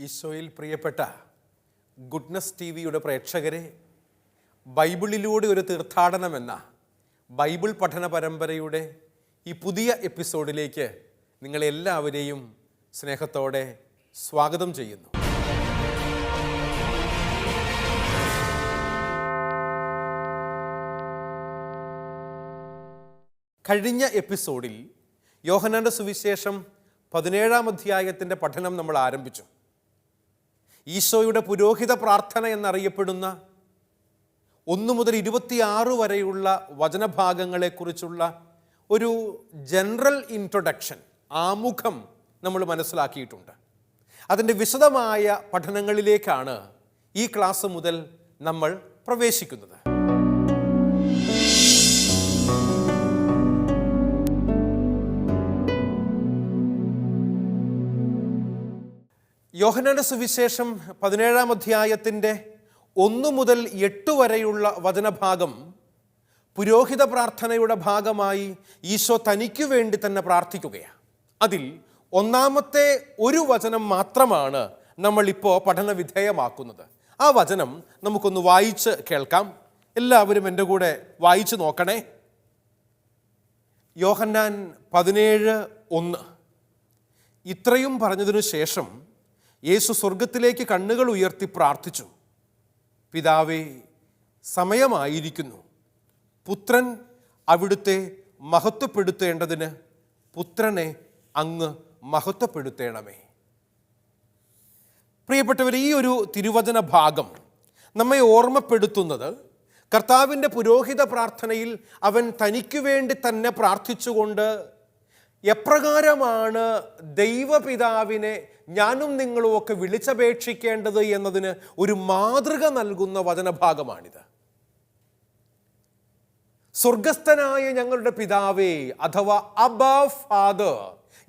ഈശോയിൽ പ്രിയപ്പെട്ട goodness TV പ്രേക്ഷകരെ, ബൈബിളിലൂടെ ഒരു തീർത്ഥാടനം എന്ന ബൈബിൾ പഠന പരമ്പരയുടെ ഈ പുതിയ എപ്പിസോഡിലേക്ക് നിങ്ങളെല്ലാവരെയും സ്നേഹത്തോടെ സ്വാഗതം ചെയ്യുന്നു. കഴിഞ്ഞ എപ്പിസോഡിൽ യോഹന്നാന്റെ സുവിശേഷം 17-ാം അധ്യായത്തിൻ്റെ പഠനം നമ്മൾ ആരംഭിച്ചു. ഈശോയുടെ പുരോഹിത പ്രാർത്ഥന എന്നറിയപ്പെടുന്ന 1 മുതൽ 26 വരെയുള്ള വചനഭാഗങ്ങളെക്കുറിച്ചുള്ള ഒരു ജനറൽ ഇൻട്രൊഡക്ഷൻ, ആമുഖം നമ്മൾ മനസ്സിലാക്കിയിട്ടുണ്ട്. അതിൻ്റെ വിശദമായ പഠനങ്ങളിലേക്കാണ് ഈ ക്ലാസ് മുതൽ നമ്മൾ പ്രവേശിക്കുന്നത്. യോഹന്നാന്റെ സുവിശേഷം 17-ാം അധ്യായത്തിൻ്റെ 1 മുതൽ 8 വരെയുള്ള വചനഭാഗം പുരോഹിത പ്രാർത്ഥനയുടെ ഭാഗമായി ഈശോ തനിക്കു വേണ്ടി തന്നെ പ്രാർത്ഥിക്കുകയാണ്. അതിൽ ഒന്നാമത്തെ ഒരു വചനം മാത്രമാണ് നമ്മളിപ്പോൾ പഠനവിധേയമാക്കുന്നത്. ആ വചനം നമുക്കൊന്ന് വായിച്ച് കേൾക്കാം. എല്ലാവരും എൻ്റെ കൂടെ വായിച്ചു നോക്കണേ. യോഹന്നാൻ 17:1. ഇത്രയും പറഞ്ഞതിനു ശേഷം യേശു സ്വർഗത്തിലേക്ക് കണ്ണുകൾ ഉയർത്തി പ്രാർത്ഥിച്ചു. പിതാവേ, സമയമായിരിക്കുന്നു. പുത്രൻ അവിടുത്തെ മഹത്വപ്പെടുത്തേണ്ടതിന് പുത്രനെ അങ്ങ് മഹത്വപ്പെടുത്തേണമേ. പ്രിയപ്പെട്ടവർ, ഈ ഒരു തിരുവചന ഭാഗം നമ്മെ ഓർമ്മപ്പെടുത്തുന്നത് കർത്താവിൻ്റെ പുരോഹിത പ്രാർത്ഥനയിൽ അവൻ തനിക്കു വേണ്ടി തന്നെ പ്രാർത്ഥിച്ചുകൊണ്ട് എപ്രകാരമാണ് ദൈവപിതാവിനെ ഞാനും നിങ്ങളും ഒക്കെ വിളിച്ചപേക്ഷിക്കേണ്ടത് എന്നതിന് ഒരു മാതൃക നൽകുന്ന വചനഭാഗമാണിത്. സ്വർഗസ്ഥനായ ഞങ്ങളുടെ പിതാവേ അഥവാ അബ്ബാ ഫാദർ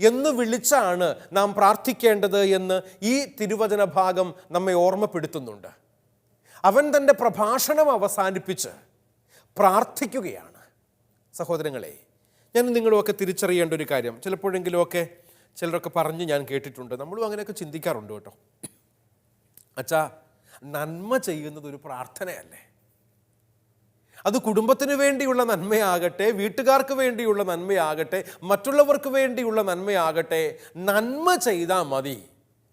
എന്ന് വിളിച്ചാണ് നാം പ്രാർത്ഥിക്കേണ്ടത് എന്ന് ഈ തിരുവചന ഭാഗം നമ്മെ ഓർമ്മപ്പെടുത്തുന്നുണ്ട്. അവൻ തൻ്റെ പ്രഭാഷണം അവസാനിപ്പിച്ച് പ്രാർത്ഥിക്കുകയാണ്. സഹോദരങ്ങളെ, ഞാൻ നിങ്ങളുമൊക്കെ തിരിച്ചറിയേണ്ട ഒരു കാര്യം, ചിലപ്പോഴെങ്കിലുമൊക്കെ ചിലരൊക്കെ പറഞ്ഞ് ഞാൻ കേട്ടിട്ടുണ്ട്, നമ്മളും അങ്ങനെയൊക്കെ ചിന്തിക്കാറുണ്ട് കേട്ടോ. അച്ഛാ, നന്മ ചെയ്യുന്നത് ഒരു പ്രാർത്ഥനയല്ലേ? അത് കുടുംബത്തിന് വേണ്ടിയുള്ള നന്മയാകട്ടെ, വീട്ടുകാർക്ക് വേണ്ടിയുള്ള നന്മയാകട്ടെ, മറ്റുള്ളവർക്ക് വേണ്ടിയുള്ള നന്മയാകട്ടെ, നന്മ ചെയ്താൽ മതി.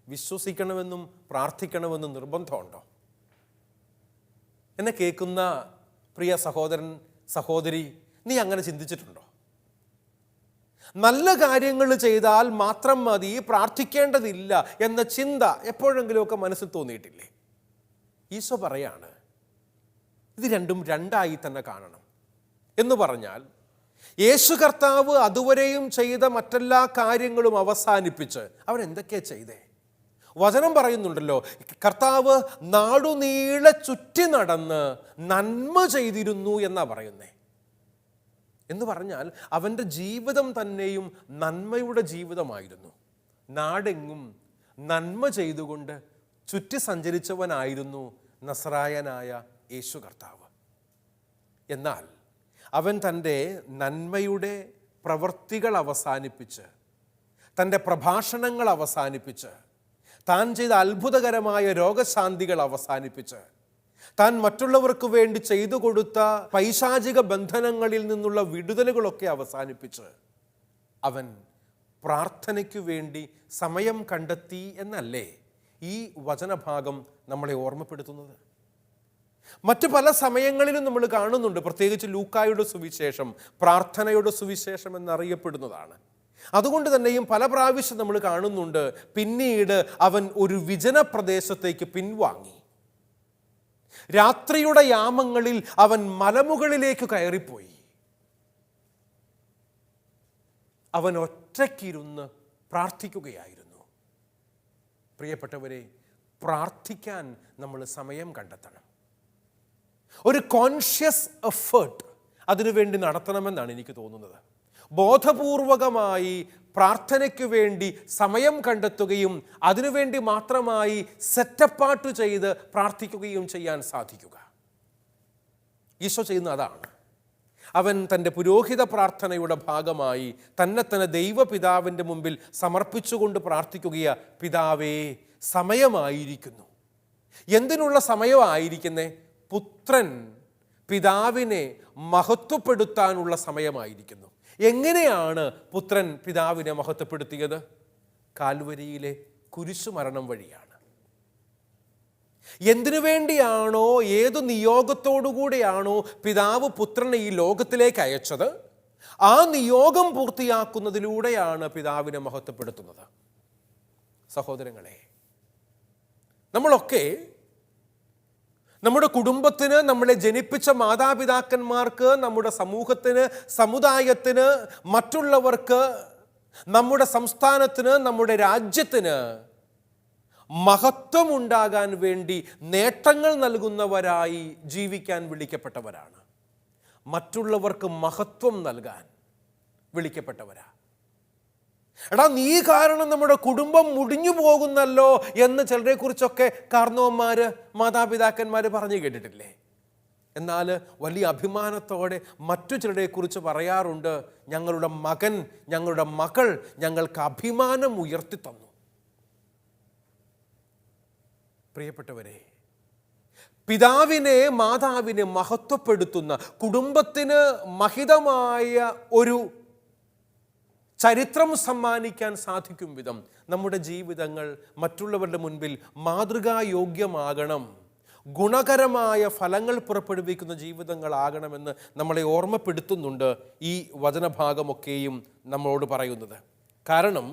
വിശ്വസിക്കണമെന്നും പ്രാർത്ഥിക്കണമെന്നും നിർബന്ധമുണ്ടോ? എന്നെ കേൾക്കുന്ന പ്രിയ സഹോദരൻ, സഹോദരി, നീ അങ്ങനെ ചിന്തിച്ചിട്ടുണ്ടോ? നല്ല കാര്യങ്ങൾ ചെയ്താൽ മാത്രം മതി, പ്രാർത്ഥിക്കേണ്ടതില്ല എന്ന ചിന്ത എപ്പോഴെങ്കിലുമൊക്കെ മനസ്സിൽ തോന്നിയിട്ടില്ലേ? ഈശോ പറയാണ്, ഇത് രണ്ടും രണ്ടായി തന്നെ കാണണം. എന്ന് പറഞ്ഞാൽ യേശു കർത്താവ് അതുവരെയും ചെയ്ത മറ്റെല്ലാ കാര്യങ്ങളും അവസാനിപ്പിച്ച് അവൻ എന്തൊക്കെയാ ചെയ്തേ? വചനം പറയുന്നുണ്ടല്ലോ, കർത്താവ് നാടുനീളെ ചുറ്റി നടന്ന് നന്മ ചെയ്തിരുന്നു എന്നാ പറയുന്നേ. എന്ന് പറഞ്ഞാൽ അവൻ്റെ ജീവിതം തന്നെയും നന്മയുടെ ജീവിതമായിരുന്നു. നാടെങ്ങും നന്മ ചെയ്തുകൊണ്ട് ചുറ്റി സഞ്ചരിച്ചവനായിരുന്നു നസറായനായ യേശു കർത്താവ്. എന്നാൽ അവൻ തൻ്റെ നന്മയുടെ പ്രവൃത്തികൾ അവസാനിപ്പിച്ച്, തൻ്റെ പ്രഭാഷണങ്ങൾ അവസാനിപ്പിച്ച്, താൻ ചെയ്ത അത്ഭുതകരമായ രോഗശാന്തികൾ അവസാനിപ്പിച്ച്, താൻ മറ്റുള്ളവർക്ക് വേണ്ടി ചെയ്തു കൊടുത്ത പൈശാചിക ബന്ധനങ്ങളിൽ നിന്നുള്ള വിടുതലുകളൊക്കെ അവസാനിപ്പിച്ച് അവൻ പ്രാർത്ഥനയ്ക്കു വേണ്ടി സമയം കണ്ടെത്തി എന്നല്ലേ ഈ വചനഭാഗം നമ്മളെ ഓർമ്മപ്പെടുത്തുന്നത്? മറ്റ് പല സമയങ്ങളിലും നമ്മൾ കാണുന്നുണ്ട്, പ്രത്യേകിച്ച് ലൂക്കായുടെ സുവിശേഷം പ്രാർത്ഥനയുടെ സുവിശേഷം എന്നറിയപ്പെടുന്നതാണ്. അതുകൊണ്ട് തന്നെയും പല പ്രാവശ്യം നമ്മൾ കാണുന്നുണ്ട്, പിന്നീട് അവൻ ഒരു വിജന പ്രദേശത്തേക്ക് പിൻവാങ്ങി. രാത്രിയുടെ യാമങ്ങളിൽ അവൻ മലമുകളിലേക്ക് കയറിപ്പോയി. അവൻ ഒറ്റയ്ക്കിരുന്ന് പ്രാർത്ഥിക്കുകയായിരുന്നു. പ്രിയപ്പെട്ടവരെ, പ്രാർത്ഥിക്കാൻ നമ്മൾ സമയം കണ്ടെത്തണം. ഒരു കോൺഷ്യസ് എഫേർട്ട് അതിനുവേണ്ടി നടത്തണമെന്നാണ് എനിക്ക് തോന്നുന്നത്. ബോധപൂർവകമായി പ്രാർത്ഥനയ്ക്ക് വേണ്ടി സമയം കണ്ടെത്തുകയും അതിനുവേണ്ടി മാത്രമായി സെറ്റപ്പാട്ട് ചെയ്ത് പ്രാർത്ഥിക്കുകയും ചെയ്യാൻ സാധിക്കുക. ഈശോ ചെയ്യുന്ന അതാണ്. അവൻ തൻ്റെ പുരോഹിത പ്രാർത്ഥനയുടെ ഭാഗമായി തന്നെ ദൈവപിതാവിൻ്റെ മുമ്പിൽ സമർപ്പിച്ചുകൊണ്ട് പ്രാർത്ഥിക്കുകയാ, പിതാവേ, സമയമായിരിക്കുന്നു. എന്തിനുള്ള സമയമായിരിക്കുന്നേ? പുത്രൻ പിതാവിനെ മഹത്വപ്പെടുത്താനുള്ള സമയമായിരിക്കുന്നു. എങ്ങനെയാണ് പുത്രൻ പിതാവിനെ മഹത്വപ്പെടുത്തിയത്? കാൽവരിയിലെ കുരിശുമരണം വഴിയാണ്. എന്തിനു വേണ്ടിയാണോ, ഏതു നിയോഗത്തോടുകൂടിയാണോ പിതാവ് പുത്രനെ ഈ ലോകത്തിലേക്ക് അയച്ചത്, ആ നിയോഗം പൂർത്തിയാക്കുന്നതിലൂടെയാണ് പിതാവിനെ മഹത്വപ്പെടുത്തുന്നത്. സഹോദരങ്ങളെ, നമ്മളൊക്കെ നമ്മുടെ കുടുംബത്തിന്, നമ്മളെ ജനിപ്പിച്ച മാതാപിതാക്കന്മാർക്ക്, നമ്മുടെ സമൂഹത്തിന്, സമുദായത്തിന്, മറ്റുള്ളവർക്ക്, നമ്മുടെ സംസ്ഥാനത്തിന്, നമ്മുടെ രാജ്യത്തിന് മഹത്വമുണ്ടാകാൻ വേണ്ടി നേട്ടങ്ങൾ നൽകുന്നവരായി ജീവിക്കാൻ വിളിക്കപ്പെട്ടവരാണ്. മറ്റുള്ളവർക്ക് മഹത്വം നൽകാൻ വിളിക്കപ്പെട്ടവരാ. എടാ, നീ കാരണം നമ്മുടെ കുടുംബം മുടിഞ്ഞു പോകുന്നല്ലോ എന്ന് ചിലരെ കുറിച്ചൊക്കെ കാരണവന്മാര്, മാതാപിതാക്കന്മാര് പറഞ്ഞു കേട്ടിട്ടില്ലേ? എന്നാൽ വലിയ അഭിമാനത്തോടെ മറ്റു ചിലരെ കുറിച്ച് പറയാറുണ്ട്, ഞങ്ങളുടെ മകൻ, ഞങ്ങളുടെ മകൾ ഞങ്ങൾക്ക് അഭിമാനം ഉയർത്തി തന്നു. പ്രിയപ്പെട്ടവരെ, പിതാവിനെ, മാതാവിനെ മഹത്വപ്പെടുത്തുന്ന, കുടുംബത്തിന് മഹിതമായ ഒരു ചരിത്രം സമ്മാനിക്കാൻ സാധിക്കും വിധം നമ്മുടെ ജീവിതങ്ങൾ മറ്റുള്ളവരുടെ മുൻപിൽ മാതൃകായോഗ്യമാകണം, ഗുണകരമായ ഫലങ്ങൾ പുറപ്പെടുവിക്കുന്ന ജീവിതങ്ങളാകണമെന്ന് നമ്മളെ ഓർമ്മപ്പെടുത്തുന്നുണ്ട് ഈ വചനഭാഗമൊക്കെയും നമ്മളോട് പറയുന്നത്. കാരണം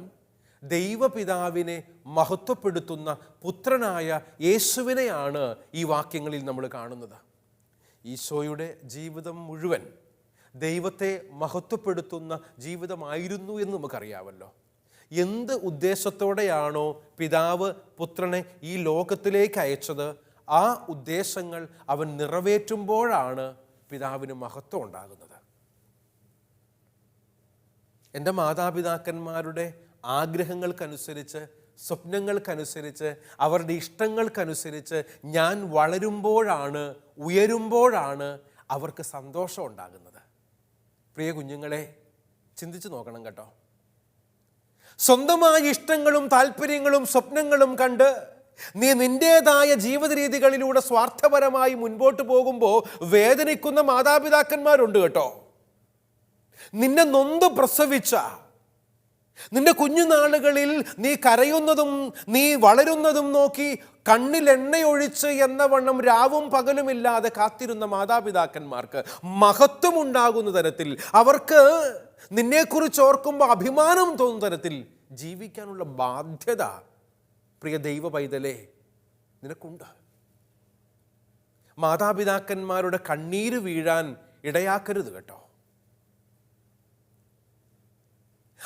ദൈവപിതാവിനെ മഹത്വപ്പെടുത്തുന്ന പുത്രനായ യേശുവിനെയാണ് ഈ വാക്യങ്ങളിൽ നമ്മൾ കാണുന്നത്. ഈശോയുടെ ജീവിതം മുഴുവൻ ദൈവത്തെ മഹത്വപ്പെടുത്തുന്ന ജീവിതമായിരുന്നു എന്ന് നമുക്കറിയാമല്ലോ. എന്ത് ഉദ്ദേശത്തോടെയാണോ പിതാവ് പുത്രനെ ഈ ലോകത്തിലേക്ക് അയച്ചത്, ആ ഉദ്ദേശങ്ങൾ അവൻ നിറവേറ്റുമ്പോഴാണ് പിതാവിന് മഹത്വം ഉണ്ടാകുന്നത്. എൻ്റെ മാതാപിതാക്കന്മാരുടെ ആഗ്രഹങ്ങൾക്കനുസരിച്ച്, സ്വപ്നങ്ങൾക്കനുസരിച്ച്, അവരുടെ ഇഷ്ടങ്ങൾക്കനുസരിച്ച് ഞാൻ വളരുമ്പോഴാണ്, ഉയരുമ്പോഴാണ് അവർക്ക് സന്തോഷം ഉണ്ടാകുന്നത്. പ്രിയ കുഞ്ഞുങ്ങളെ, ചിന്തിച്ചു നോക്കണം കേട്ടോ. സ്വന്തമായ ഇഷ്ടങ്ങളും താല്പര്യങ്ങളും സ്വപ്നങ്ങളും കണ്ട് നീ നിൻ്റേതായ ജീവിത രീതികളിലൂടെ സ്വാർത്ഥപരമായി മുൻപോട്ട് പോകുമ്പോൾ വേദനിക്കുന്ന മാതാപിതാക്കന്മാരുണ്ട് കേട്ടോ. നിന്നെ നൊന്ത് പ്രസവിച്ച, നിന്റെ കുഞ്ഞുനാളുകളിൽ നീ കരയുന്നതും നീ വളരുന്നതും നോക്കി കണ്ണിൽ എണ്ണയൊഴിച്ച് എന്ന വണ്ണം രാവും പകലുമില്ലാതെ കാത്തിരുന്ന മാതാപിതാക്കന്മാർക്ക് മഹത്വമുണ്ടാകുന്ന തരത്തിൽ, അവർക്ക് നിന്നെക്കുറിച്ച് ഓർക്കുമ്പോൾ അഭിമാനം തോന്നുന്ന തരത്തിൽ ജീവിക്കാനുള്ള ബാധ്യത, പ്രിയ ദൈവ പൈതലേ, നിനക്കുണ്ട്. മാതാപിതാക്കന്മാരുടെ കണ്ണീര് വീഴാൻ ഇടയാക്കരുത് കേട്ടോ.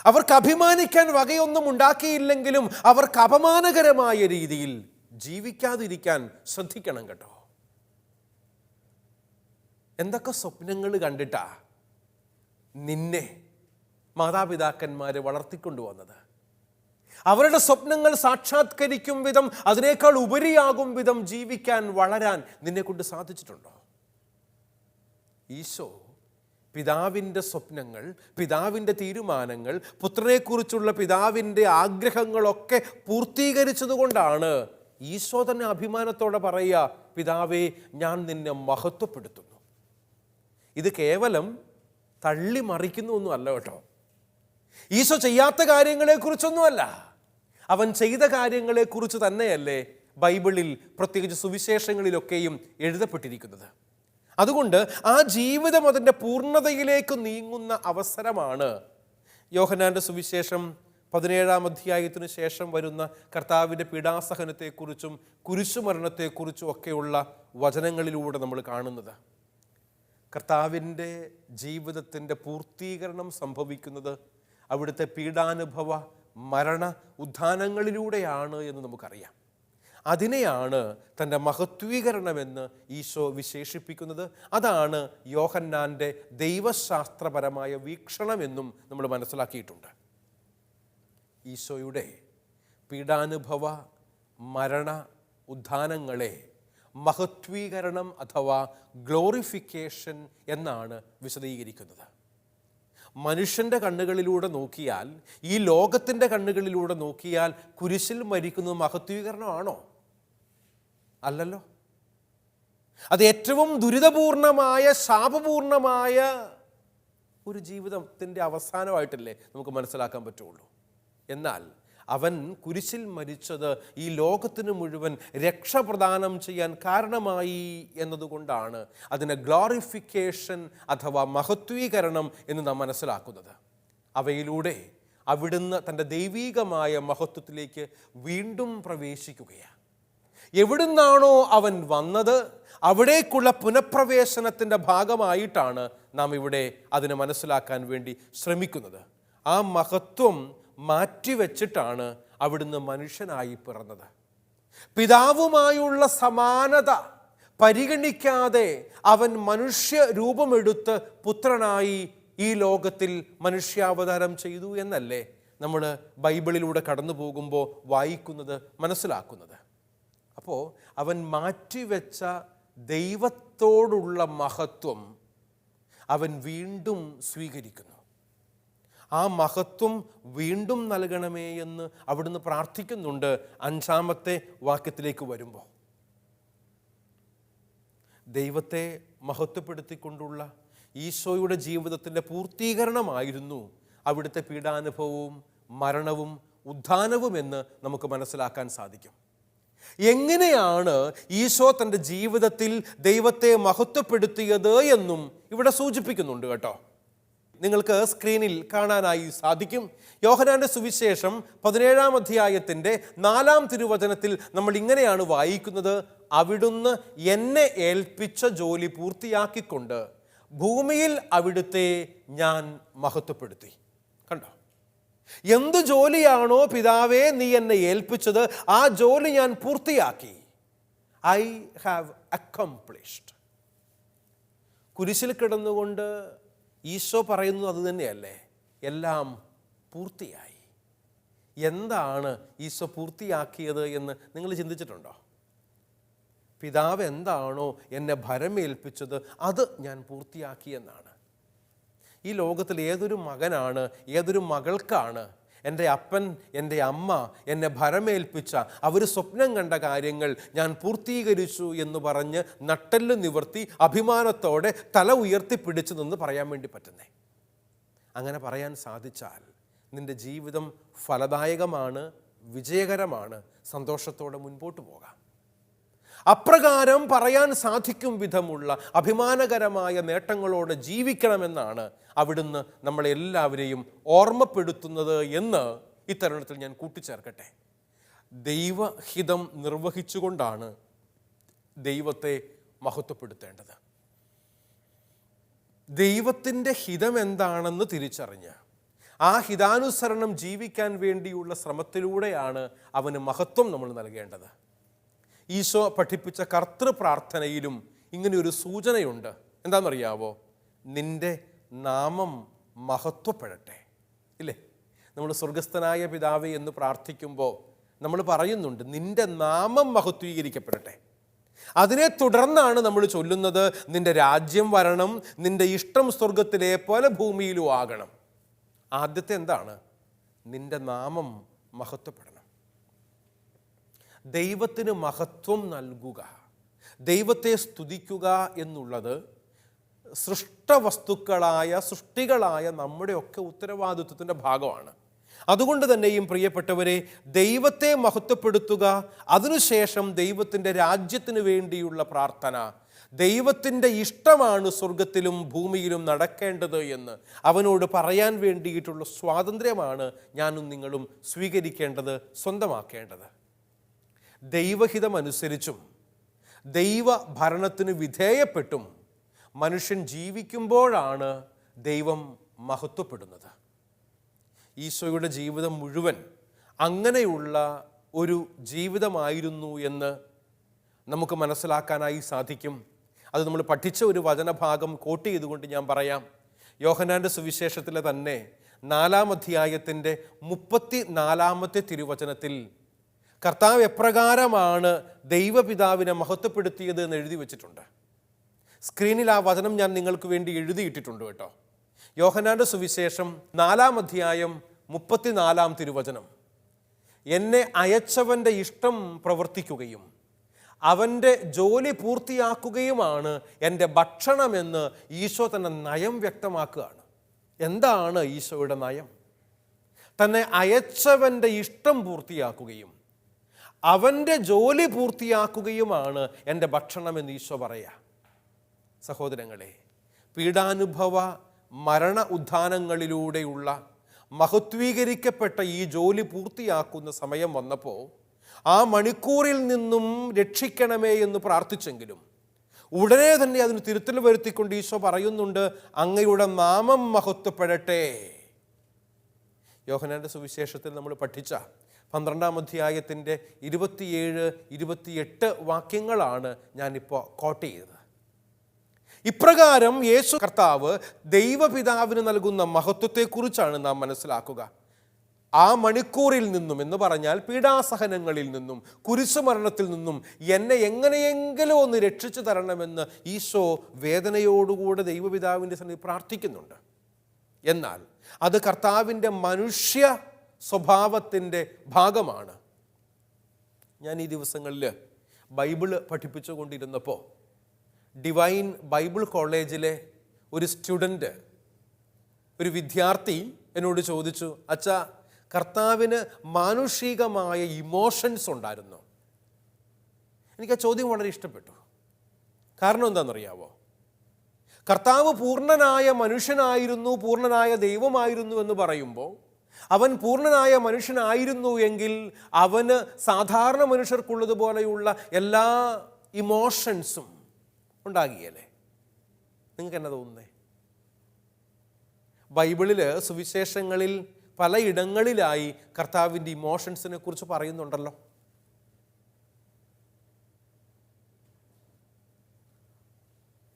അവർക്ക് അഭിമാനിക്കാൻ വകയൊന്നും ഉണ്ടാക്കിയില്ലെങ്കിലും അവർക്ക് അപമാനകരമായ രീതിയിൽ ജീവിക്കാതിരിക്കാൻ ശ്രദ്ധിക്കണം കേട്ടോ. എന്തൊക്കെ സ്വപ്നങ്ങൾ കണ്ടിട്ടാ നിന്നെ മാതാപിതാക്കന്മാര് വളർത്തിക്കൊണ്ടുവന്നത്. അവരുടെ സ്വപ്നങ്ങൾ സാക്ഷാത്കരിക്കും വിധം, അതിനേക്കാൾ ഉപരിയാകും വിധം ജീവിക്കാൻ, വളരാൻ നിന്നെ കൊണ്ട് സാധിച്ചിട്ടുണ്ടോ? ഈശോ പിതാവിൻ്റെ സ്വപ്നങ്ങൾ, പിതാവിൻ്റെ തീരുമാനങ്ങൾ, പുത്രനെക്കുറിച്ചുള്ള പിതാവിൻ്റെ ആഗ്രഹങ്ങളൊക്കെ പൂർത്തീകരിച്ചതുകൊണ്ടാണ് ഈശോ തന്നെ അഭിമാനത്തോടെ പറയുക, പിതാവേ, ഞാൻ നിന്നെ മഹത്വപ്പെടുത്തുന്നു. ഇത് കേവലം തള്ളി മറിക്കുന്നൊന്നും അല്ല കേട്ടോ. ഈശോ ചെയ്യാത്ത കാര്യങ്ങളെക്കുറിച്ചൊന്നുമല്ല, അവൻ ചെയ്ത കാര്യങ്ങളെക്കുറിച്ച് തന്നെയല്ലേ ബൈബിളിൽ, പ്രത്യേകിച്ച് സുവിശേഷങ്ങളിലൊക്കെയും എഴുതപ്പെട്ടിരിക്കുന്നത്. അതുകൊണ്ട് ആ ജീവിതം അതിൻ്റെ പൂർണ്ണതയിലേക്ക് നീങ്ങുന്ന അവസരമാണ് യോഹന്നാൻ്റെ സുവിശേഷം 17-ാം അധ്യായത്തിന് ശേഷം വരുന്ന കർത്താവിൻ്റെ പീഡാസഹനത്തെക്കുറിച്ചും കുരിശുമരണത്തെക്കുറിച്ചും ഒക്കെയുള്ള വചനങ്ങളിലൂടെ നമ്മൾ കാണുന്നത്. കർത്താവിൻ്റെ ജീവിതത്തിൻ്റെ പൂർത്തീകരണം സംഭവിക്കുന്നത് അവിടുത്തെ പീഡാനുഭവ, മരണ, ഉത്ഥാനങ്ങളിലൂടെയാണ് എന്ന് നമുക്കറിയാം. അതിനെയാണ് തൻ്റെ മഹത്വീകരണമെന്ന് ഈശോ വിശേഷിപ്പിക്കുന്നത്. അതാണ് യോഹന്നാൻ്റെ ദൈവശാസ്ത്രപരമായ വീക്ഷണമെന്നും നമ്മൾ മനസ്സിലാക്കിയിട്ടുണ്ട്. ഈശോയുടെ പീഡാനുഭവ, മരണ, ഉത്ഥാനങ്ങളെ മഹത്വീകരണം അഥവാ ഗ്ലോറിഫിക്കേഷൻ എന്നാണ് വിശദീകരിക്കുന്നത്. മനുഷ്യൻ്റെ കണ്ണുകളിലൂടെ നോക്കിയാൽ, ഈ ലോകത്തിൻ്റെ കണ്ണുകളിലൂടെ നോക്കിയാൽ കുരിശിൽ മരിക്കുന്നത് മഹത്വീകരണമാണോ? അല്ലല്ലോ. അത് ഏറ്റവും ദുരിതപൂർണമായ, ശാപപൂർണമായ ഒരു ജീവിതത്തിൻ്റെ അവസാനമായിട്ടല്ലേ നമുക്ക് മനസ്സിലാക്കാൻ പറ്റുള്ളൂ. എന്നാൽ അവൻ കുരിശിൽ മരിച്ചത് ഈ ലോകത്തിന് മുഴുവൻ രക്ഷ പ്രദാനം ചെയ്യാൻ കാരണമായി എന്നതുകൊണ്ടാണ് അതിനെ ഗ്ലോറിഫിക്കേഷൻ അഥവാ മഹത്വീകരണം എന്ന് നാം മനസ്സിലാക്കുന്നത്. അവയിലൂടെ അവിടുന്ന് തൻ്റെ ദൈവീകമായ മഹത്വത്തിലേക്ക് വീണ്ടും പ്രവേശിക്കുകയാണ്. എവിടുന്നാണോ അവൻ വന്നത് അവിടേക്കുള്ള പുനഃപ്രവേശനത്തിൻ്റെ ഭാഗമായിട്ടാണ് നാം ഇവിടെ അതിനെ മനസ്സിലാക്കാൻ വേണ്ടി ശ്രമിക്കുന്നത്. ആ മഹത്വം മാറ്റിവെച്ചിട്ടാണ് അവിടുന്ന് മനുഷ്യനായി പിറന്നത്. പിതാവുമായുള്ള സമാനത പരിഗണിക്കാതെ അവൻ മനുഷ്യ രൂപമെടുത്ത് പുത്രനായി ഈ ലോകത്തിൽ മനുഷ്യാവതാരം ചെയ്തു എന്നല്ലേ നമ്മൾ ബൈബിളിലൂടെ കടന്നു പോകുമ്പോൾ വായിക്കുന്നത്, മനസ്സിലാക്കുന്നത്. അപ്പോൾ അവൻ മാറ്റിവെച്ച ദൈവത്തോടുള്ള മഹത്വം അവൻ വീണ്ടും സ്വീകരിക്കുന്നു. ആ മഹത്വം വീണ്ടും നൽകണമേ എന്ന് അവിടുന്ന് പ്രാർത്ഥിക്കുന്നുണ്ട് 5-ാമത്തെ വാക്യത്തിലേക്ക് വരുമ്പോൾ. ദൈവത്തെ മഹത്വപ്പെടുത്തിക്കൊണ്ടുള്ള ഈശോയുടെ ജീവിതത്തിൻ്റെ പൂർത്തീകരണമായിരുന്നു അവിടുത്തെ പീഡാനുഭവവും മരണവും ഉത്ഥാനവും എന്ന് നമുക്ക് മനസ്സിലാക്കാൻ സാധിക്കും. എങ്ങനെയാണ് ഈശോ തൻ്റെ ജീവിതത്തിൽ ദൈവത്തെ മഹത്വപ്പെടുത്തിയത് എന്നും ഇവിടെ സൂചിപ്പിക്കുന്നുണ്ട് കേട്ടോ. നിങ്ങൾക്ക് സ്ക്രീനിൽ കാണാനായി സാധിക്കും. യോഹന്നാന്റെ സുവിശേഷം 17-ാം അധ്യായത്തിൻ്റെ 4-ാം തിരുവചനത്തിൽ നമ്മൾ ഇങ്ങനെയാണ് വായിക്കുന്നത്: അവിടുന്ന് എന്നെ ഏൽപ്പിച്ച ജോലി പൂർത്തിയാക്കിക്കൊണ്ട് ഭൂമിയിൽ അവിടുത്തെ ഞാൻ മഹത്വപ്പെടുത്തി. കണ്ടോ? എന്ത് ജോലിയാണോ പിതാവേ നീ എന്നെ ഏൽപ്പിച്ചത്, ആ ജോലി ഞാൻ പൂർത്തിയാക്കി. I have accomplished. കുരിശിൽ കിടന്നുകൊണ്ട് ഈശോ പറയുന്നത് അത് തന്നെയല്ലേ, എല്ലാം പൂർത്തിയായി. എന്താണ് ഈശോ പൂർത്തിയാക്കിയത് എന്ന് നിങ്ങൾ ചിന്തിച്ചിട്ടുണ്ടോ? പിതാവ് എന്താണോ എന്നെ ഭരമേൽപ്പിച്ചത് അത് ഞാൻ പൂർത്തിയാക്കിയെന്നാണ്. ഈ ലോകത്തിൽ ഏതൊരു മകനാണ്, ഏതൊരു മകൾക്കാണ് എൻ്റെ അപ്പൻ, എൻ്റെ അമ്മ എന്നെ ഭരമേൽപ്പിച്ച, അവർ സ്വപ്നം കണ്ട കാര്യങ്ങൾ ഞാൻ പൂർത്തീകരിച്ചു എന്ന് പറഞ്ഞ് നട്ടെല്ല് നിവർത്തി അഭിമാനത്തോടെ തല ഉയർത്തിപ്പിടിച്ചു നിന്ന് പറയാൻ വേണ്ടി പറ്റുന്നേ? അങ്ങനെ പറയാൻ സാധിച്ചാൽ നിൻ്റെ ജീവിതം ഫലദായകമാണ്, വിജയകരമാണ്, സന്തോഷത്തോടെ മുൻപോട്ട് പോകാം. അപ്രകാരം പറയാൻ സാധിക്കും വിധമുള്ള അഭിമാനകരമായ നേട്ടങ്ങളോടെ ജീവിക്കണമെന്നാണ് അവിടുന്ന് നമ്മളെല്ലാവരെയും ഓർമ്മപ്പെടുത്തുന്നത് എന്ന് ഇത്തരുണത്തിൽ ഞാൻ കൂട്ടിച്ചേർക്കട്ടെ. ദൈവഹിതം നിർവഹിച്ചുകൊണ്ടാണ് ദൈവത്തെ മഹത്വപ്പെടുത്തേണ്ടത്. ദൈവത്തിൻ്റെ ഹിതം എന്താണെന്ന് തിരിച്ചറിഞ്ഞ് ആ ഹിതാനുസരണം ജീവിക്കാൻ വേണ്ടിയുള്ള ശ്രമത്തിലൂടെയാണ് അവന് മഹത്വം നമ്മൾ നൽകേണ്ടത്. ഈശോ പഠിപ്പിച്ച കർത്തൃപ്രാർത്ഥനയിലും ഇങ്ങനെയൊരു സൂചനയുണ്ട്. എന്താണെന്നറിയാവോ? നിന്റെ നാമം മഹത്വപ്പെടട്ടെ. ഇല്ലേ? നമ്മൾ സ്വർഗസ്ഥനായ പിതാവേ എന്ന് പ്രാർത്ഥിക്കുമ്പോൾ നമ്മൾ പറയുന്നുണ്ട് നിന്റെ നാമം മഹത്വീകരിക്കപ്പെടട്ടെ. അതിനെ തുടർന്നാണ് നമ്മൾ ചൊല്ലുന്നത് നിന്റെ രാജ്യം വരണം, നിന്റെ ഇഷ്ടം സ്വർഗത്തിലെ പോലെ ഭൂമിയിലും ആകണം. ആദ്യത്തെ എന്താണ്? നിന്റെ നാമം മഹത്വപ്പെടണം. ദൈവത്തിന് മഹത്വം നൽകുക, ദൈവത്തെ സ്തുതിക്കുക എന്നുള്ളത് സൃഷ്ടികളായ നമ്മുടെയൊക്കെ ഉത്തരവാദിത്വത്തിൻ്റെ ഭാഗമാണ്. അതുകൊണ്ട് തന്നെയും പ്രിയപ്പെട്ടവരെ, ദൈവത്തെ മഹത്വപ്പെടുത്തുക, അതിനുശേഷം ദൈവത്തിൻ്റെ രാജ്യത്തിന് വേണ്ടിയുള്ള പ്രാർത്ഥന, ദൈവത്തിൻ്റെ ഇഷ്ടമാണ് സ്വർഗത്തിലും ഭൂമിയിലും നടക്കേണ്ടത് എന്ന് അവനോട് പറയാൻ വേണ്ടിയിട്ടുള്ള സ്വാതന്ത്ര്യമാണ് ഞാനും നിങ്ങളും സ്വീകരിക്കേണ്ടത്, സ്വന്തമാക്കേണ്ടത്. ദൈവഹിതമനുസരിച്ചും ദൈവ ഭരണത്തിന് വിധേയപ്പെട്ടും മനുഷ്യൻ ജീവിക്കുമ്പോഴാണ് ദൈവം മഹത്വപ്പെടുന്നത്. ഈശോയുടെ ജീവിതം മുഴുവൻ അങ്ങനെയുള്ള ഒരു ജീവിതമായിരുന്നു എന്ന് നമുക്ക് മനസ്സിലാക്കാനായി സാധിക്കും. അത് നമ്മൾ പഠിച്ച ഒരു വചനഭാഗം കോട്ട് ചെയ്തുകൊണ്ട് ഞാൻ പറയാം. യോഹന്നാന്റെ സുവിശേഷത്തിലെ തന്നെ 4-ാം അധ്യായത്തിൻ്റെ 34-ാമത്തെ തിരുവചനത്തിൽ കർത്താവ് എപ്രകാരമാണ് ദൈവപിതാവിനെ മഹത്വപ്പെടുത്തിയത് എന്ന് എഴുതി വച്ചിട്ടുണ്ട്. സ്ക്രീനിൽ ആ വചനം ഞാൻ നിങ്ങൾക്ക് വേണ്ടി എഴുതിയിട്ടിട്ടുണ്ട് കേട്ടോ. യോഹന്നാന്റെ സുവിശേഷം 4-ാം അധ്യായം 34-ാം തിരുവചനം. എന്നെ അയച്ചവൻ്റെ ഇഷ്ടം പ്രവർത്തിക്കുകയും അവൻ്റെ ജോലി പൂർത്തിയാക്കുകയുമാണ് എൻ്റെ ഭക്ഷണമെന്ന് ഈശോ തന്നെ നയം വ്യക്തമാക്കുകയാണ്. എന്താണ് ഈശോയുടെ നയം? തന്നെ അയച്ചവൻ്റെ ഇഷ്ടം പൂർത്തിയാക്കുകയും അവൻ്റെ ജോലി പൂർത്തിയാക്കുകയുമാണ് എൻ്റെ ഭക്ഷണമെന്ന് ഈശോ പറയുക. സഹോദരങ്ങളെ, പീഡാനുഭവ മരണ ഉത്ഥാനങ്ങളിലൂടെയുള്ള മഹത്വീകരിക്കപ്പെട്ട ഈ ജോലി പൂർത്തിയാക്കുന്ന സമയം വന്നപ്പോൾ ആ മണിക്കൂറിൽ നിന്നും രക്ഷിക്കണമേ എന്ന് പ്രാർത്ഥിച്ചെങ്കിലും ഉടനെ തന്നെ അതിന് തിരുത്തൽ വരുത്തിക്കൊണ്ട് ഈശോ പറയുന്നുണ്ട്, അങ്ങയുടെ നാമം മഹത്വപ്പെടട്ടെ. യോഹന്നാന്റെ സുവിശേഷത്തിൽ നമ്മൾ പഠിച്ച 12-ാം അധ്യായത്തിൻ്റെ 27-28 വാക്യങ്ങളാണ് ഞാനിപ്പോൾ കോട്ട് ചെയ്തത്. ഇപ്രകാരം യേശു കർത്താവ് ദൈവപിതാവിന് നൽകുന്ന മഹത്വത്തെക്കുറിച്ചാണ് നാം മനസ്സിലാക്കുക. ആ മണിക്കൂറിൽ നിന്നും എന്ന് പറഞ്ഞാൽ പീഡാസഹനങ്ങളിൽ നിന്നും കുരിശുമരണത്തിൽ നിന്നും എന്നെ എങ്ങനെയെങ്കിലും ഒന്ന് രക്ഷിച്ചു തരണമെന്ന് ഈശോ വേദനയോടുകൂടെ ദൈവപിതാവിൻ്റെ സന്നിധി പ്രാർത്ഥിക്കുന്നുണ്ട്. എന്നാൽ അത് കർത്താവിൻ്റെ മനുഷ്യ സ്വഭാവത്തിൻ്റെ ഭാഗമാണ്. ഞാൻ ഈ ദിവസങ്ങളിൽ ബൈബിള് പഠിപ്പിച്ചുകൊണ്ടിരുന്നപ്പോൾ ഡിവൈൻ ബൈബിൾ കോളേജിലെ ഒരു സ്റ്റുഡൻറ്റ്, ഒരു വിദ്യാർത്ഥി എന്നോട് ചോദിച്ചു, അച്ഛാ, കർത്താവിന് മാനുഷികമായ ഇമോഷൻസ് ഉണ്ടായിരുന്നു? എനിക്ക് ആ ചോദ്യം വളരെ ഇഷ്ടപ്പെട്ടു. കാരണം എന്താണെന്നറിയാവോ? കർത്താവ് പൂർണ്ണനായ മനുഷ്യനായിരുന്നു, പൂർണ്ണനായ ദൈവമായിരുന്നു എന്ന് പറയുമ്പോൾ അവൻ പൂർണ്ണനായ മനുഷ്യനായിരുന്നു എങ്കിൽ അവന് സാധാരണ മനുഷ്യർക്കുള്ളതുപോലെയുള്ള എല്ലാ ഇമോഷൻസും ഉണ്ടാകിയല്ലേ? നിങ്ങൾക്ക് എന്നാ തോന്നുന്നേ? ബൈബിളിൽ സുവിശേഷങ്ങളിൽ പലയിടങ്ങളിലായി കർത്താവിൻ്റെ ഇമോഷൻസിനെ കുറിച്ച് പറയുന്നുണ്ടല്ലോ.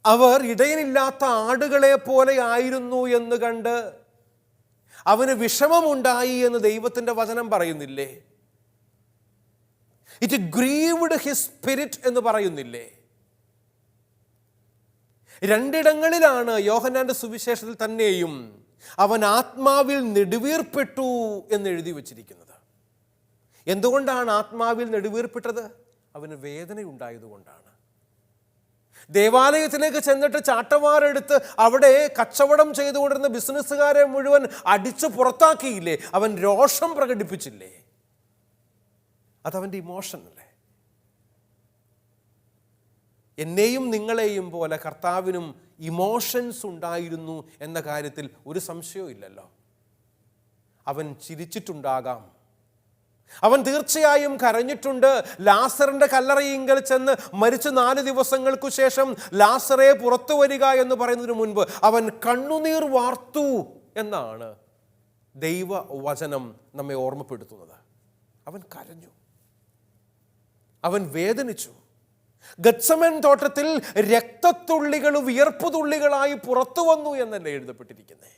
അവർ ഇടയനില്ലാത്ത ആടുകളെ പോലെ ആയിരുന്നു എന്ന് കണ്ട് അവന് വിഷമമുണ്ടായി എന്ന് ദൈവത്തിൻ്റെ വചനം പറയുന്നില്ലേ? ഇറ്റ് ഗ്രീവ്ഡ് ഹിസ് സ്പിരിറ്റ് എന്ന് പറയുന്നില്ലേ? രണ്ടിടങ്ങളിലാണ് യോഹന്നാന്റെ സുവിശേഷത്തിൽ തന്നെയും അവൻ ആത്മാവിൽ നെടുവീർപ്പെട്ടു എന്ന് എഴുതി വച്ചിരിക്കുന്നത്. എന്തുകൊണ്ടാണ് ആത്മാവിൽ നെടുവീർപ്പെട്ടത്? അവന് വേദനയുണ്ടായതുകൊണ്ടാണ്. ദേവാലയത്തിലേക്ക് ചെന്നിട്ട് ചാട്ടവാറെടുത്ത് അവിടെ കച്ചവടം ചെയ്തുകൊണ്ടിരുന്ന ബിസിനസ്സുകാരെ മുഴുവൻ അടിച്ചു പുറത്താക്കിയില്ലേ? അവൻ രോഷം പ്രകടിപ്പിച്ചില്ലേ? അതവൻ്റെ ഇമോഷൻ അല്ലേ? എന്നെയും നിങ്ങളെയും പോലെ കർത്താവിനും ഇമോഷൻസ് ഉണ്ടായിരുന്നു എന്ന കാര്യത്തിൽ ഒരു സംശയവും ഇല്ലല്ലോ. അവൻ ചിരിച്ചിട്ടുണ്ടാകാം, അവൻ തീർച്ചയായും കരഞ്ഞിട്ടുണ്ട്. ലാസറിന്റെ കല്ലറയിങ്കൽ ചെന്ന് മരിച്ച് 4 ദിവസങ്ങൾക്കു ശേഷം ലാസറെ പുറത്തു വരിക എന്ന് പറയുന്നതിന് മുൻപ് അവൻ കണ്ണുനീർ വാർത്തു എന്നാണ് ദൈവവചനം നമ്മെ ഓർമ്മപ്പെടുത്തുന്നത്. അവൻ കരഞ്ഞു, അവൻ വേദനിച്ചു. ഗത്സമൻ തോട്ടത്തിൽ രക്തത്തുള്ളികൾ വിയർപ്പുതുള്ളികളായി പുറത്തു വന്നു എന്നല്ലേ എഴുതപ്പെട്ടിരിക്കുന്നത്.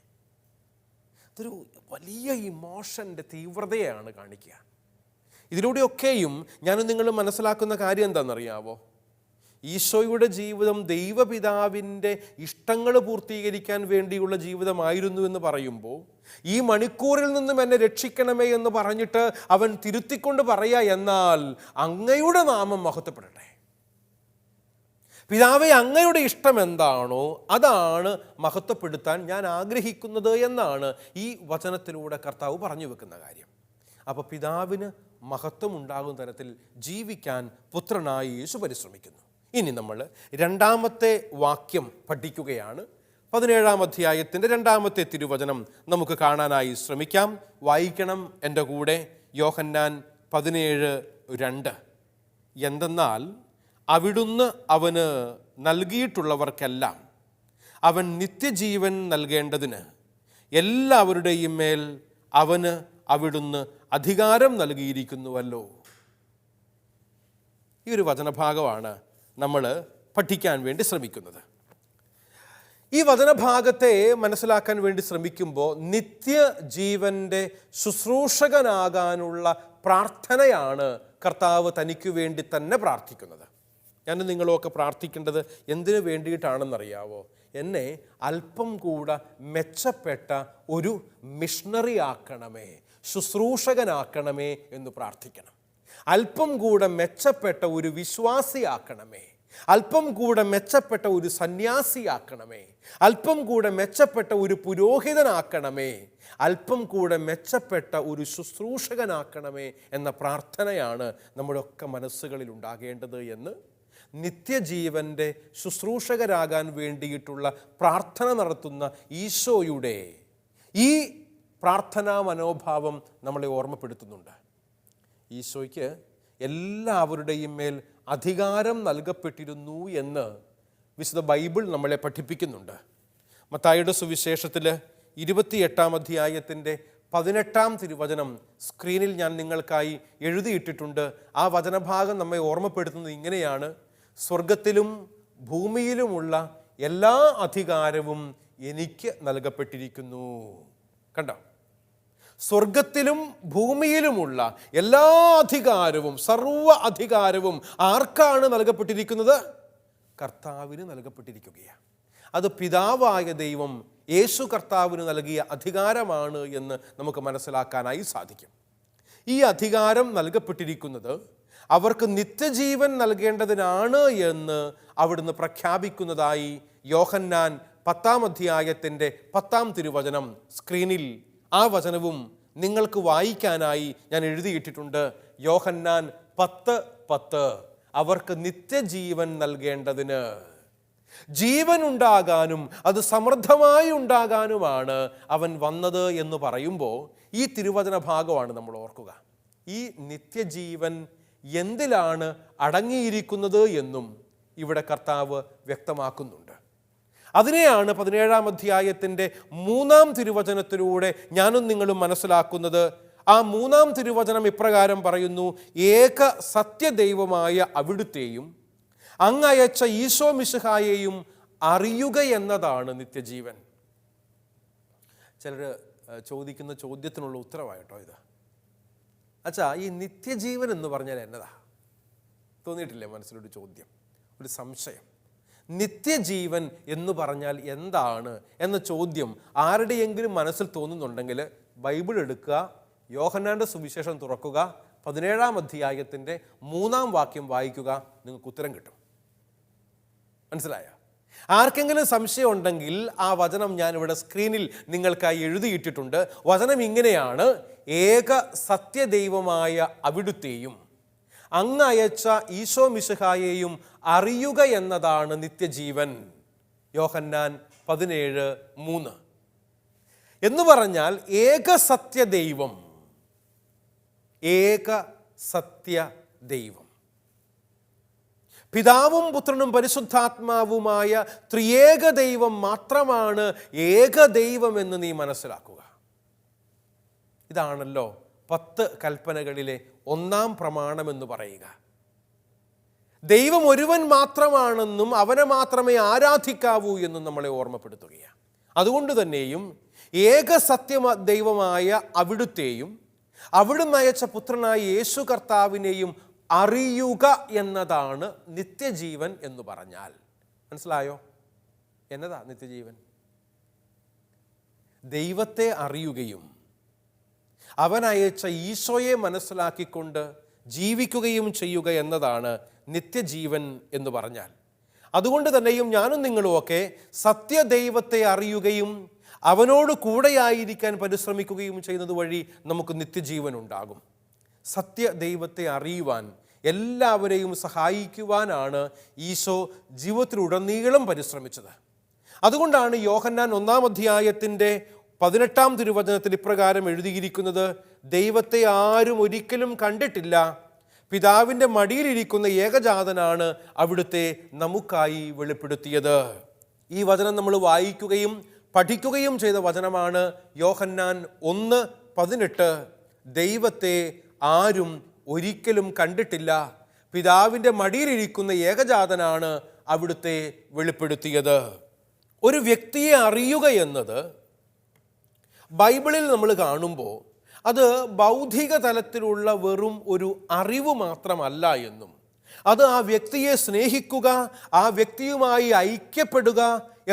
ഇതൊരു വലിയ ഇമോഷൻ്റെ തീവ്രതയാണ് കാണിക്കുക. ഇതിലൂടെയൊക്കെയും ഞാനും നിങ്ങൾ മനസ്സിലാക്കുന്ന കാര്യം എന്താണെന്നറിയാവോ? ഈശോയുടെ ജീവിതം ദൈവപിതാവിൻ്റെ ഇഷ്ടങ്ങൾ പൂർത്തീകരിക്കാൻ വേണ്ടിയുള്ള ജീവിതമായിരുന്നു എന്ന് പറയുമ്പോൾ ഈ മണിക്കൂറിൽ നിന്നും എന്നെ രക്ഷിക്കണമേ എന്ന് പറഞ്ഞിട്ട് അവൻ തിരുത്തിക്കൊണ്ട് പറയുക, എന്നാൽ അങ്ങയുടെ നാമം മഹത്വപ്പെടട്ടെ. പിതാവേ, അങ്ങയുടെ ഇഷ്ടം എന്താണോ അതാണ് മഹത്വപ്പെടുത്താൻ ഞാൻ ആഗ്രഹിക്കുന്നത് എന്നാണ് ഈ വചനത്തിലൂടെ കർത്താവ് പറഞ്ഞു വെക്കുന്ന കാര്യം. അപ്പോൾ പിതാവിന് മഹത്വം ഉണ്ടാകുന്ന തരത്തിൽ ജീവിക്കാൻ പുത്രനായി യേശു പരിശ്രമിക്കുന്നു. ഇനി നമ്മൾ 2-ാമത്തെ വാക്യം പഠിക്കുകയാണ്. 17-ാം അധ്യായത്തിൻ്റെ 2-ാമത്തെ തിരുവചനം നമുക്ക് കാണാനായി ശ്രമിക്കാം. വായിക്കണം എൻ്റെ കൂടെ. യോഹന്നാൻ 17:2. എന്തെന്നാൽ അവിടുന്ന് അവന് നൽകിയിട്ടുള്ളവർക്കെല്ലാം അവൻ നിത്യജീവൻ നൽകേണ്ടതിന് എല്ലാവരുടെയും മേൽ അവന് അവിടുന്ന് അധികാരം നൽകിയിരിക്കുന്നുവല്ലോ. ഈ ഒരു വചനഭാഗമാണ് നമ്മൾ പഠിക്കാൻ വേണ്ടി ശ്രമിക്കുന്നത്. ഈ വചനഭാഗത്തെ മനസ്സിലാക്കാൻ വേണ്ടി ശ്രമിക്കുമ്പോൾ നിത്യജീവൻ്റെ ശുശ്രൂഷകനാകാനുള്ള പ്രാർത്ഥനയാണ് കർത്താവ് തനിക്ക് വേണ്ടി തന്നെ പ്രാർത്ഥിക്കുന്നത്. ഞാൻ നിങ്ങളൊക്കെ പ്രാർത്ഥിക്കേണ്ടത് എന്തിനു വേണ്ടിയിട്ടാണെന്നറിയാവോ? എന്നെ അല്പം കൂടെ മെച്ചപ്പെട്ട ഒരു മിഷണറി ആക്കണമേ, ശുശ്രൂഷകനാക്കണമേ എന്ന് പ്രാർത്ഥിക്കണം. അല്പം കൂടെ മെച്ചപ്പെട്ട ഒരു വിശ്വാസിയാക്കണമേ, അല്പം കൂടെ മെച്ചപ്പെട്ട ഒരു സന്യാസിയാക്കണമേ, അല്പം കൂടെ മെച്ചപ്പെട്ട ഒരു പുരോഹിതനാക്കണമേ, അല്പം കൂടെ മെച്ചപ്പെട്ട ഒരു ശുശ്രൂഷകനാക്കണമേ എന്ന പ്രാർത്ഥനയാണ് നമ്മുടെ ഒക്കെ മനസ്സുകളിൽ ഉണ്ടാകേണ്ടത് എന്ന് നിത്യജീവൻ്റെ ശുശ്രൂഷകരാകാൻ വേണ്ടിയിട്ടുള്ള പ്രാർത്ഥന നടത്തുന്ന ഈശോയുടെ ഈ പ്രാർത്ഥനാ മനോഭാവം നമ്മളെ ഓർമ്മപ്പെടുത്തുന്നുണ്ട്. ഈശോയ്ക്ക് എല്ലാവരുടെയും മേൽ അധികാരം നൽകപ്പെട്ടിരുന്നു എന്ന് വിശുദ്ധ ബൈബിൾ നമ്മളെ പഠിപ്പിക്കുന്നുണ്ട്. മത്തായിയുടെ സുവിശേഷത്തിൽ 28-ാം അധ്യായത്തിൻ്റെ 18-ാം തിരുവചനം സ്ക്രീനിൽ ഞാൻ നിങ്ങൾക്കായി എഴുതിയിട്ടിട്ടുണ്ട്. ആ വചനഭാഗം നമ്മെ ഓർമ്മപ്പെടുത്തുന്നത് ഇങ്ങനെയാണ്: സ്വർഗത്തിലും ഭൂമിയിലുമുള്ള എല്ലാ അധികാരവും എനിക്ക് നൽകപ്പെട്ടിരിക്കുന്നു. കണ്ടോ? സ്വർഗത്തിലും ഭൂമിയിലുമുള്ള എല്ലാ അധികാരവും, സർവ്വ അധികാരവും ആർക്കാണ് നൽകപ്പെട്ടിരിക്കുന്നത്? കർത്താവിന് നൽകപ്പെട്ടിരിക്കുകയാണ്. അത് പിതാവായ ദൈവം യേശു കർത്താവിന് നൽകിയ അധികാരമാണ് എന്ന് നമുക്ക് മനസ്സിലാക്കാനായി സാധിക്കും. ഈ അധികാരം നൽകപ്പെട്ടിരിക്കുന്നത് അവർക്ക് നിത്യജീവൻ നൽകേണ്ടതിനാണ് എന്ന് അവിടുന്ന് പ്രഖ്യാപിക്കുന്നതായി യോഹന്നാൻ 10-ാം അധ്യായത്തിൻ്റെ 10-ാം തിരുവചനം സ്ക്രീനിൽ ആ വചനവും നിങ്ങൾക്ക് വായിക്കാനായി ഞാൻ എഴുതിയിട്ടിട്ടുണ്ട്. യോഹന്നാൻ 10:10 അവർക്ക് നിത്യജീവൻ നൽകേണ്ടതിന്, ജീവൻ ഉണ്ടാകാനും അത് സമൃദ്ധമായി ഉണ്ടാകാനുമാണ് അവൻ വന്നത് എന്ന് പറയുമ്പോൾ ഈ തിരുവചന ഭാഗമാണ് നമ്മൾ ഓർക്കുക. ഈ നിത്യജീവൻ എന്തിലാണ് അടങ്ങിയിരിക്കുന്നത് എന്നും ഇവിടെ കർത്താവ് വ്യക്തമാക്കുന്നുണ്ട്. അതിനെയാണ് 17-ാം അധ്യായത്തിൻ്റെ 3-ാം തിരുവചനത്തിലൂടെ ഞാനും നിങ്ങളും മനസ്സിലാക്കുന്നത്. ആ 3-ാം തിരുവചനം ഇപ്രകാരം പറയുന്നു: ഏക സത്യദൈവമായ അവിടുത്തെയും അങ്ങയച്ച ഈശോ മിശിഹായെയും അറിയുക എന്നതാണ് നിത്യജീവൻ. ചിലർ ചോദിക്കുന്ന ചോദ്യത്തിനുള്ള ഉത്തരവായിട്ടോ ഇത്. അച്ഛാ, ഈ നിത്യജീവൻ എന്ന് പറഞ്ഞാൽ എന്നതാ? തോന്നിയിട്ടില്ലേ മനസ്സിലൊരു ചോദ്യം, ഒരു സംശയം? നിത്യജീവൻ എന്ന് പറഞ്ഞാൽ എന്താണ് എന്ന ചോദ്യം ആരുടെയെങ്കിലും മനസ്സിൽ തോന്നുന്നുണ്ടെങ്കിൽ ബൈബിൾ എടുക്കുക, യോഹന്നാൻ്റെ സുവിശേഷം തുറക്കുക, 17-ാം അധ്യായത്തിൻ്റെ 3-ാം വാക്യം വായിക്കുക, നിങ്ങൾക്ക് ഉത്തരം കിട്ടും. മനസ്സിലായോ? ആർക്കെങ്കിലും സംശയം ഉണ്ടെങ്കിൽ ആ വചനം ഞാനിവിടെ സ്ക്രീനിൽ നിങ്ങൾക്കായി എഴുതിയിട്ടിട്ടുണ്ട്. വചനം ഇങ്ങനെയാണ്: ഏക സത്യദൈവമായ അവിടുത്തെയും അങ്ങ് അയച്ച ഈശോ മിശിഹായെയും അറിയുക എന്നതാണ് നിത്യജീവൻ. യോഹന്നാൻ 17:3 എന്ന് പറഞ്ഞാൽ ഏക സത്യദൈവം, ഏക സത്യദൈവം, പിതാവും പുത്രനും പരിശുദ്ധാത്മാവുമായ ത്രിയേക ദൈവം മാത്രമാണ് ഏകദൈവം എന്ന് നീ മനസ്സിലാക്കുക. ഇതാണല്ലോ 10 കൽപ്പനകളിലെ 1-ാം പ്രമാണമെന്ന് പറയുക. ദൈവം ഒരുവൻ മാത്രമാണെന്നും അവനെ മാത്രമേ ആരാധിക്കാവൂ എന്നും നമ്മളെ ഓർമ്മപ്പെടുത്തുകയാണ്. അതുകൊണ്ട് തന്നെയും ഏക സത്യ ദൈവമായ അവിടുത്തെയും അവിടുന്ന് അയച്ച പുത്രനായ യേശു കർത്താവിനെയും അറിയുക എന്നതാണ് നിത്യജീവൻ എന്ന് പറഞ്ഞാൽ. മനസ്സിലായോ? എന്നതാ നിത്യജീവൻ? ദൈവത്തെ അറിയുകയും അവൻ അയച്ച ഈശോയെ മനസ്സിലാക്കിക്കൊണ്ട് ജീവിക്കുകയും ചെയ്യുക എന്നതാണ് നിത്യജീവൻ എന്ന് പറഞ്ഞാൽ. അതുകൊണ്ട് തന്നെയും ഞാനും നിങ്ങളുമൊക്കെ സത്യദൈവത്തെ അറിയുകയും അവനോട് കൂടെയായിരിക്കാൻ പരിശ്രമിക്കുകയും ചെയ്യുന്നത് വഴി നമുക്ക് നിത്യജീവൻ ഉണ്ടാകും. സത്യദൈവത്തെ അറിയുവാൻ എല്ലാവരെയും സഹായിക്കുവാനാണ് ഈശോ ജീവിതത്തിലുടനീളം പരിശ്രമിച്ചത്. അതുകൊണ്ടാണ് യോഹന്നാൻ 1-ാം അധ്യായത്തിൻ്റെ 18-ാം തിരുവചനത്തിൽ ഇപ്രകാരം എഴുതിയിരിക്കുന്നത്: ദൈവത്തെ ആരും ഒരിക്കലും കണ്ടിട്ടില്ല, പിതാവിൻ്റെ മടിയിലിരിക്കുന്ന ഏകജാതനാണ് അവിടുത്തെ നമുക്കായി വെളിപ്പെടുത്തിയത്. ഈ വചനം നമ്മൾ വായിക്കുകയും പഠിക്കുകയും ചെയ്ത വചനമാണ് യോഹന്നാൻ 1:18. ദൈവത്തെ ആരും ഒരിക്കലും കണ്ടിട്ടില്ല, പിതാവിൻ്റെ മടിയിലിരിക്കുന്ന ഏകജാതനാണ് അവിടുത്തെ വെളിപ്പെടുത്തിയത്. ഒരു വ്യക്തിയെ അറിയുക എന്നത് ബൈബിളിൽ നമ്മൾ കാണുമ്പോൾ അത് ബൗദ്ധിക തലത്തിലുള്ള വെറും ഒരു അറിവ് മാത്രമല്ല എന്നും, അത് ആ വ്യക്തിയെ സ്നേഹിക്കുക, ആ വ്യക്തിയുമായി ഐക്യപ്പെടുക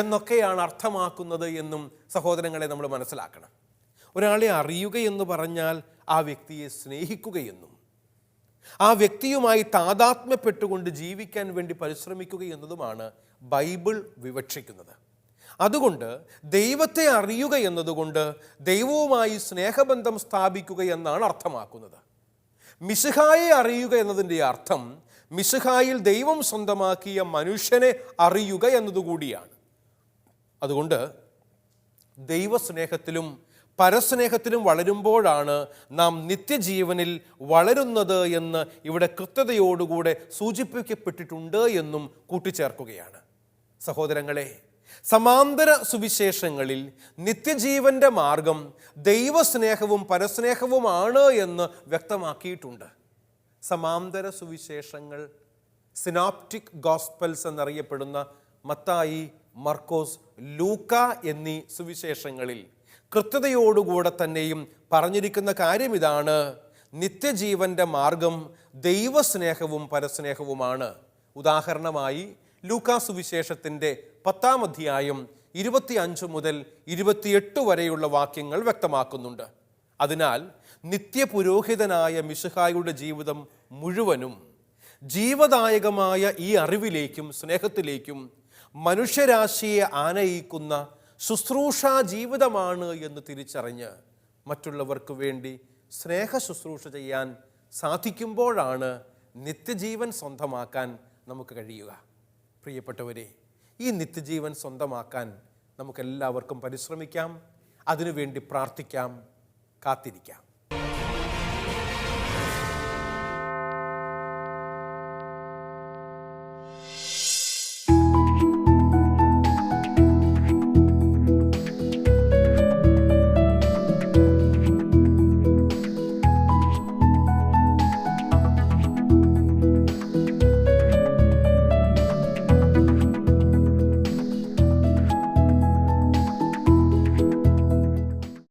എന്നൊക്കെയാണ് അർത്ഥമാക്കുന്നത് എന്നും സഹോദരങ്ങളെ നമ്മൾ മനസ്സിലാക്കണം. ഒരാളെ അറിയുക എന്ന് പറഞ്ഞാൽ ആ വ്യക്തിയെ സ്നേഹിക്കുകയെന്നും ആ വ്യക്തിയുമായി താതാത്മ്യപ്പെട്ടുകൊണ്ട് ജീവിക്കാൻ വേണ്ടി പരിശ്രമിക്കുക എന്നതുമാണ് ബൈബിൾ വിവക്ഷിക്കുന്നത്. അതുകൊണ്ട് ദൈവത്തെ അറിയുക എന്നതുകൊണ്ട് ദൈവവുമായി സ്നേഹബന്ധം സ്ഥാപിക്കുക എന്നാണ് അർത്ഥമാക്കുന്നത്. മിശിഹായെ അറിയുക എന്നതിൻ്റെ അർത്ഥം മിശിഹായിൽ ദൈവം സ്വന്തമാക്കിയ മനുഷ്യനെ അറിയുക എന്നതുകൂടിയാണ്. അതുകൊണ്ട് ദൈവസ്നേഹത്തിലും പരസ്നേഹത്തിലും വളരുമ്പോഴാണ് നാം നിത്യജീവനിൽ വളരുന്നത് എന്ന് ഇവിടെ കൃത്യതയോടുകൂടെ സൂചിപ്പിക്കപ്പെട്ടിട്ടുണ്ട് എന്നും കൂട്ടിച്ചേർക്കുകയാണ്. സഹോദരങ്ങളെ, സമാന്തര സുവിശേഷങ്ങളിൽ നിത്യജീവന്റെ മാർഗം ദൈവസ്നേഹവും പരസ്നേഹവുമാണ് എന്ന് വ്യക്തമാക്കിയിട്ടുണ്ട്. സമാന്തര സുവിശേഷങ്ങൾ, സിനോപ്റ്റിക് ഗോസ്പൽസ് എന്നറിയപ്പെടുന്ന മത്തായി, മർക്കോസ്, ലൂക്ക എന്നീ സുവിശേഷങ്ങളിൽ കൃത്യതയോടുകൂടെ തന്നെയും പറഞ്ഞിരിക്കുന്ന കാര്യം ഇതാണ്: നിത്യജീവന്റെ മാർഗം ദൈവസ്നേഹവും പരസ്നേഹവുമാണ്. ഉദാഹരണമായി ലൂക്കാ സുവിശേഷത്തിൻ്റെ 10-ാം അധ്യായം 25 മുതൽ 28 വരെയുള്ള വാക്യങ്ങൾ വ്യക്തമാക്കുന്നുണ്ട്. അതിനാൽ നിത്യപുരോഹിതനായ മിശിഹായുടെ ജീവിതം മുഴുവനും ജീവദായകമായ ഈ അറിവിലേക്കും സ്നേഹത്തിലേക്കും മനുഷ്യരാശിയെ ആനയിക്കുന്ന ശുശ്രൂഷാ ജീവിതമാണ് എന്ന് തിരിച്ചറിഞ്ഞ് മറ്റുള്ളവർക്ക് വേണ്ടി സ്നേഹ ശുശ്രൂഷ ചെയ്യാൻ സാധിക്കുമ്പോഴാണ് നിത്യജീവൻ സ്വന്തമാക്കാൻ നമുക്ക് കഴിയുക. പ്രിയപ്പെട്ടവരെ, ഈ നിത്യജീവൻ സ്വന്തമാക്കാൻ നമുക്കെല്ലാവർക്കും പരിശ്രമിക്കാം, അതിനുവേണ്ടി പ്രാർത്ഥിക്കാം, കാത്തിരിക്കാം.